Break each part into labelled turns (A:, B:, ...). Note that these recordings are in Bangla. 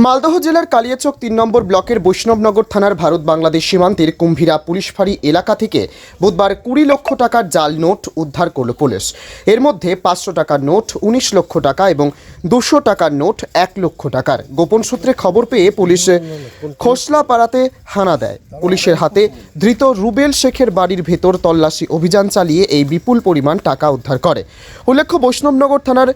A: মালদহ জেলার কালিয়াচক ৩ নম্বর ব্লকের বৈষ্ণবনগর থানার ভারত বাংলাদেশ সীমান্তের কুম্ভীরা পুলিশ ফাঁড়ি এলাকা থেকে বুধবার ২০ লক্ষ টাকার জাল নোট উদ্ধার করল পুলিশ। এর মধ্যে ৫০০ টাকার নোট, ১৯ লক্ষ টাকা এবং ২০০ টাকার নোট ১ লক্ষ টাকার। গোপন সূত্রে খবর পেয়ে পুলিশ খোসলাপাড়াতে হানা দেয়। পুলিশের হাতে ধৃত রুবেল শেখের বাড়ির ভেতর তল্লাশি অভিযান চালিয়ে এই বিপুল পরিমাণ টাকা উদ্ধার করে। উল্লেখ্য, বৈষ্ণবনগর থানার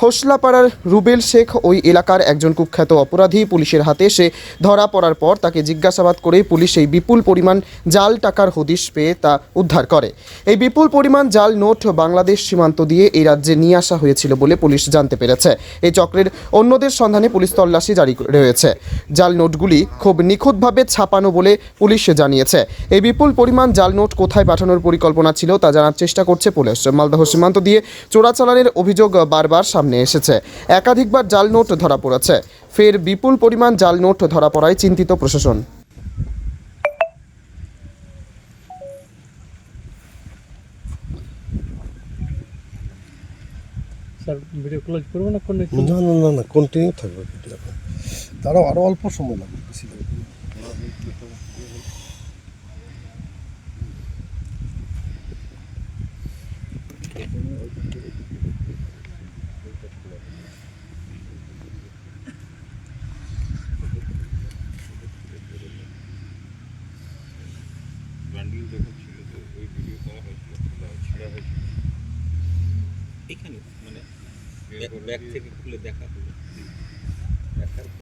A: খোসলাপাড়ার রুবেল শেখ ওই এলাকার একজন কুখ্যাত অপরাধী। পুলিশের হাতে সে ধরা পড়ার পর তাকে জিজ্ঞাসাবাদ করে পুলিশ এই বিপুল পরিমাণ জাল টাকার হদিশ পেয়ে তা উদ্ধার করে। এই বিপুল পরিমাণ জাল নোট বাংলাদেশ সীমান্ত দিয়ে এই রাজ্যে নিয়ে আসা হয়েছিল বলে পুলিশ জানতে পেরেছে। এই চক্রের অন্যদের সন্ধানে পুলিশ তল্লাশি জারি রয়েছে। জাল নোটগুলি খুব নিখুঁতভাবে ছাপানো বলে পুলিশ জানিয়েছে। এই বিপুল পরিমাণ জাল নোট কোথায় পাঠানোর পরিকল্পনা ছিল তা জানার চেষ্টা করছে পুলিশ। মালদহ সীমান্ত দিয়ে চোরাচালানের অভিযোগ বারবার সামনে এসেছে। একাধিকবার জাল নোট ধরা পড়েছে। ফের বিপুল পরিমাণ জাল নোট ধরা পড়ায় চিন্তিত প্রশাসন।
B: স্যার ভিডিও ক্লোজ করবো না?
C: না কন্টিনিউ থাকবে ভিডিও। তারাও আরও অল্প সময় লাগবে, বেশি লাগবে না।
D: এখানে মানে ব্যাগ থেকে খুলে দেখা হলো।